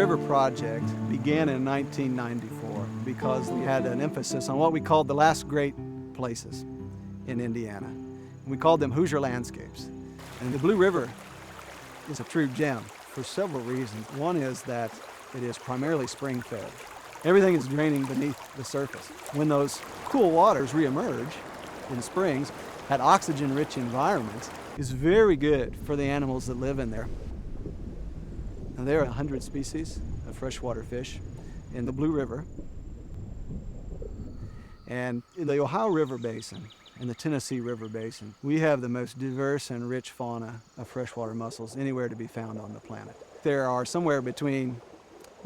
River project began in 1994 because we had an emphasis on what we called the last great places in Indiana. We called them Hoosier landscapes. And the Blue River is a true gem for several reasons. One is that it is primarily spring-fed. Everything is draining beneath the surface. When those cool waters reemerge in springs, that oxygen-rich environment is very good for the animals that live in there. And there are 100 species of freshwater fish in the Blue River. And in the Ohio River Basin and the Tennessee River Basin, we have the most diverse and rich fauna of freshwater mussels anywhere to be found on the planet. There are somewhere between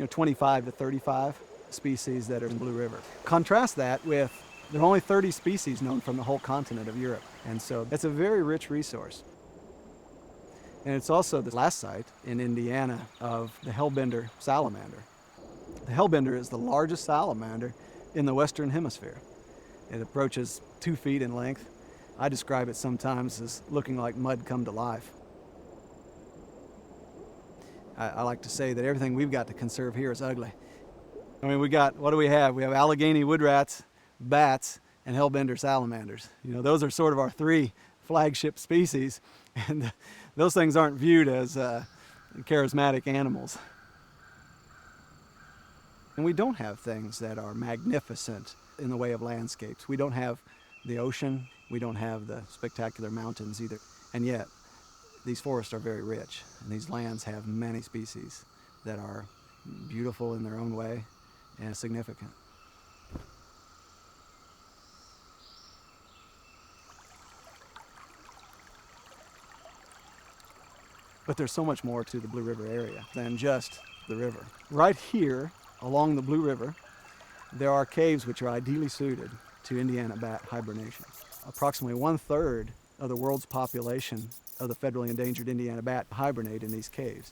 25 to 35 species that are in the Blue River. Contrast that with there are only 30 species known from the whole continent of Europe. And so that's a very rich resource. And it's also the last site in Indiana of the hellbender salamander. The hellbender is the largest salamander in the Western Hemisphere. It approaches 2 feet in length. I describe it sometimes as looking like mud come to life. I like to say that everything we've got to conserve here is ugly. I mean, what do we have? We have Allegheny wood rats, bats, and hellbender salamanders. Those are sort of our 3 flagship species, and those things aren't viewed as charismatic animals. And we don't have things that are magnificent in the way of landscapes. We don't have the ocean, we don't have the spectacular mountains either, and yet these forests are very rich, and these lands have many species that are beautiful in their own way and significant. But there's so much more to the Blue River area than just the river. Right here, along the Blue River, there are caves which are ideally suited to Indiana bat hibernation. Approximately 1/3 of the world's population of the federally endangered Indiana bat hibernate in these caves.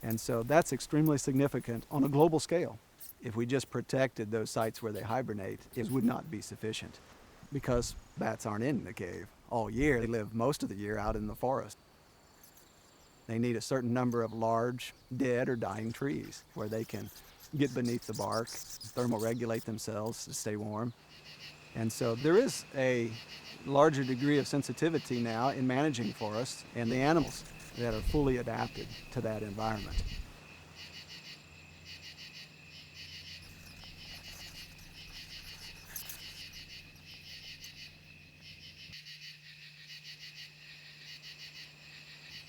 And so that's extremely significant on a global scale. If we just protected those sites where they hibernate, it would not be sufficient because bats aren't in the cave all year. They live most of the year out in the forest. They need a certain number of large, dead or dying trees where they can get beneath the bark, thermoregulate themselves to stay warm. And so there is a larger degree of sensitivity now in managing forests and the animals that are fully adapted to that environment.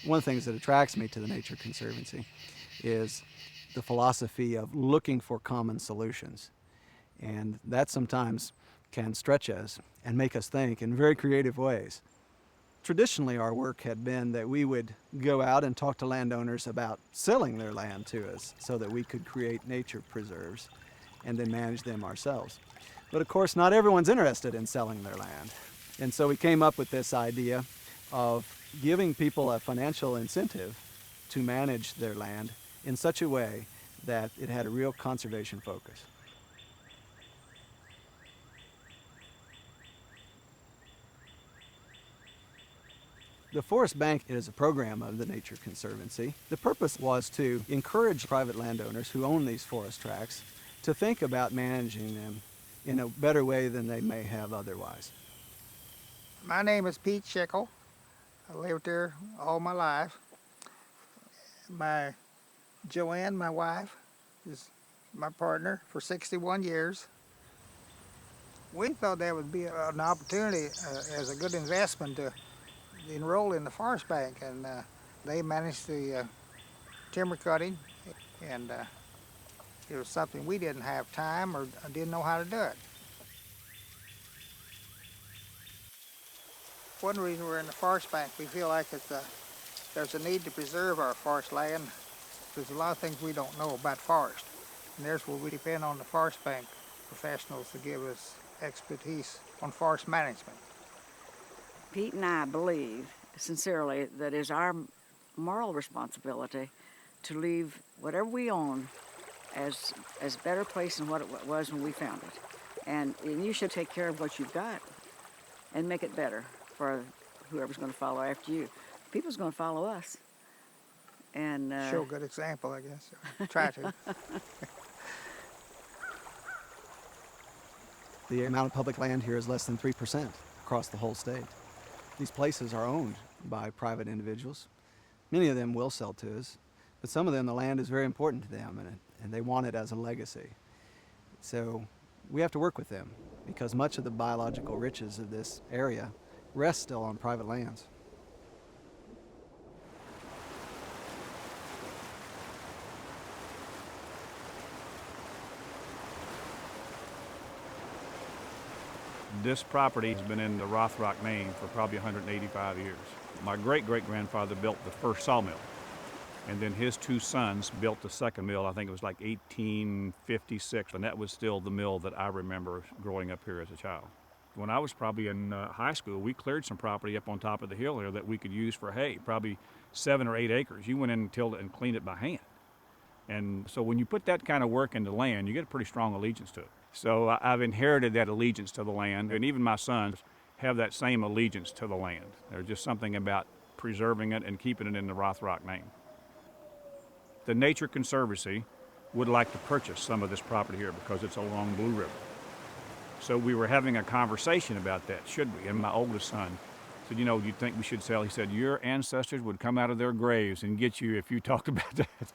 One of the things that attracts me to the Nature Conservancy is the philosophy of looking for common solutions. And that sometimes can stretch us and make us think in very creative ways. Traditionally, our work had been that we would go out and talk to landowners about selling their land to us so that we could create nature preserves and then manage them ourselves. But of course, not everyone's interested in selling their land. And so we came up with this idea of giving people a financial incentive to manage their land in such a way that it had a real conservation focus. The Forest Bank is a program of the Nature Conservancy. The purpose was to encourage private landowners who own these forest tracts to think about managing them in a better way than they may have otherwise. My name is Pete Schickel. I lived there all my life. Joanne, my wife, is my partner for 61 years. We thought that would be an opportunity as a good investment to enroll in the Forest Bank, and they managed the timber cutting, and it was something we didn't have time or didn't know how to do it. One reason we're in the Forest Bank, we feel like there's a need to preserve our forest land. There's a lot of things we don't know about forest, and there's where we depend on the Forest Bank professionals to give us expertise on forest management. Pete and I believe sincerely that it's our moral responsibility to leave whatever we own as better place than what it was when we found it. And you should take care of what you've got and make it better for whoever's going to follow after you. People's going to follow us. And Show a good example, I guess. Try to. The amount of public land here is less than 3% across the whole state. These places are owned by private individuals. Many of them will sell to us, but some of them, the land is very important to them, and they want it as a legacy. So we have to work with them because much of the biological riches of this area rest still on private lands. This property has been in the Rothrock name for probably 185 years. My great-great-grandfather built the first sawmill, and then his two sons built the second mill. I think it was like 1856, and that was still the mill that I remember growing up here as a child. When I was probably in high school, we cleared some property up on top of the hill here that we could use for hay, probably 7 or 8 acres. You went in and tilled it and cleaned it by hand. And so when you put that kind of work into land, you get a pretty strong allegiance to it. So I've inherited that allegiance to the land, and even my sons have that same allegiance to the land. There's just something about preserving it and keeping it in the Rothrock name. The Nature Conservancy would like to purchase some of this property here because it's along Blue River. So we were having a conversation about that, should we? And my oldest son said, you know, do you think we should sell? He said, your ancestors would come out of their graves and get you if you talked about that.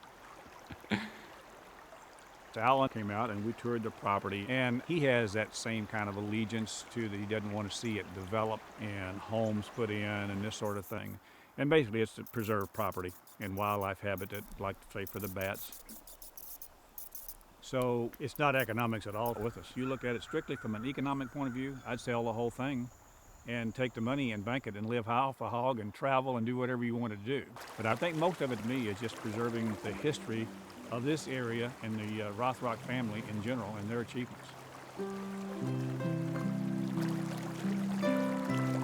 Alan came out and we toured the property, and he has that same kind of allegiance to that. He doesn't want to see it develop and homes put in and this sort of thing. And basically it's to preserve property and wildlife habitat, like say for the bats. So it's not economics at all with us. You look at it strictly from an economic point of view, I'd sell the whole thing and take the money and bank it and live high off a hog and travel and do whatever you want to do. But I think most of it to me is just preserving the history of this area and the Rothrock family in general and their achievements.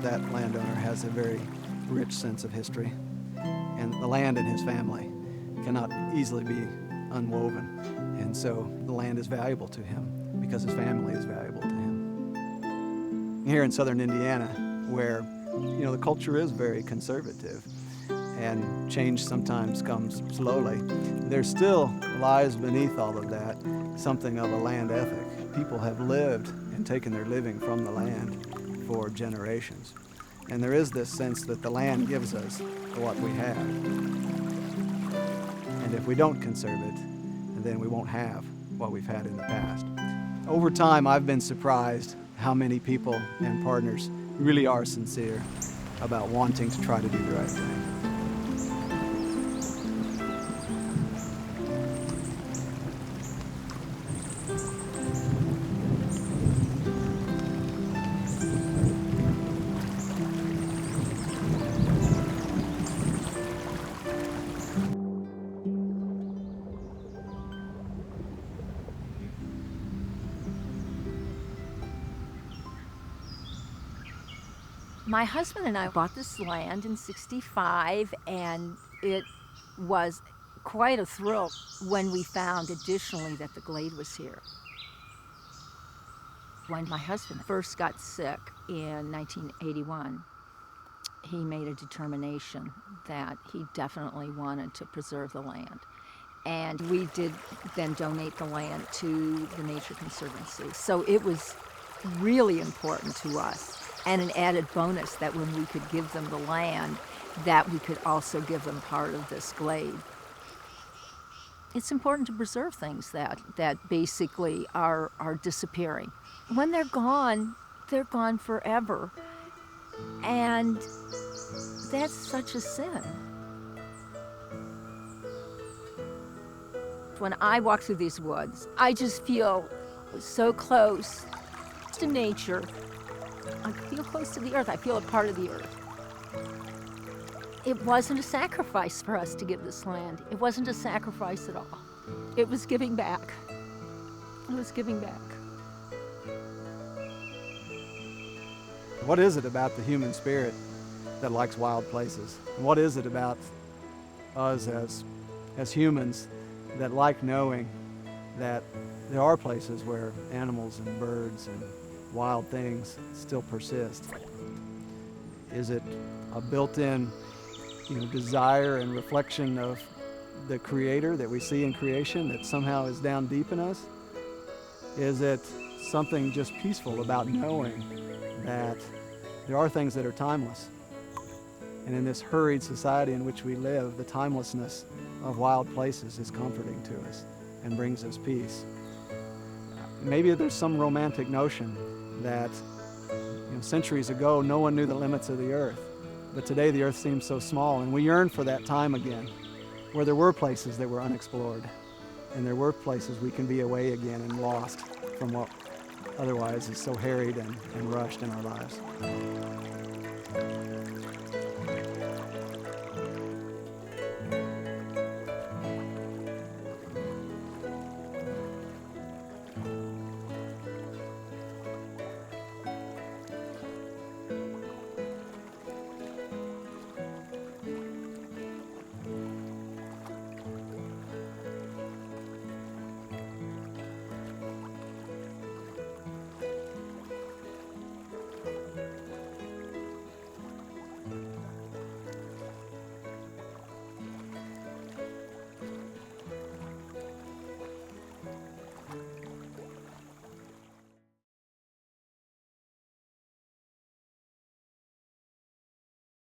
That landowner has a very rich sense of history, and the land and his family cannot easily be unwoven. And so the land is valuable to him because his family is valuable to him. Here in southern Indiana, where the culture is very conservative, and change sometimes comes slowly, there still lies beneath all of that something of a land ethic. People have lived and taken their living from the land for generations. And there is this sense that the land gives us what we have. And if we don't conserve it, then we won't have what we've had in the past. Over time, I've been surprised how many people and partners really are sincere about wanting to try to do the right thing. My husband and I bought this land in '65, and it was quite a thrill when we found additionally that the glade was here. When my husband first got sick in 1981, he made a determination that he definitely wanted to preserve the land. And we did then donate the land to the Nature Conservancy. So it was really important to us, and an added bonus that when we could give them the land, that we could also give them part of this glade. It's important to preserve things that basically are disappearing. When they're gone forever. And that's such a sin. When I walk through these woods, I just feel so close to nature. I feel close to the earth. I feel a part of the earth. It wasn't a sacrifice for us to give this land. It wasn't a sacrifice at all. It was giving back. It was giving back. What is it about the human spirit that likes wild places? And what is it about us as humans that like knowing that there are places where animals and birds and wild things still persist? Is it a built-in desire and reflection of the Creator that we see in creation that somehow is down deep in us? Is it something just peaceful about knowing that there are things that are timeless? And in this hurried society in which we live, the timelessness of wild places is comforting to us and brings us peace. Maybe there's some romantic notion that centuries ago no one knew the limits of the earth, but today the earth seems so small, and we yearn for that time again where there were places that were unexplored, and there were places we can be away again and lost from what otherwise is so harried and rushed in our lives.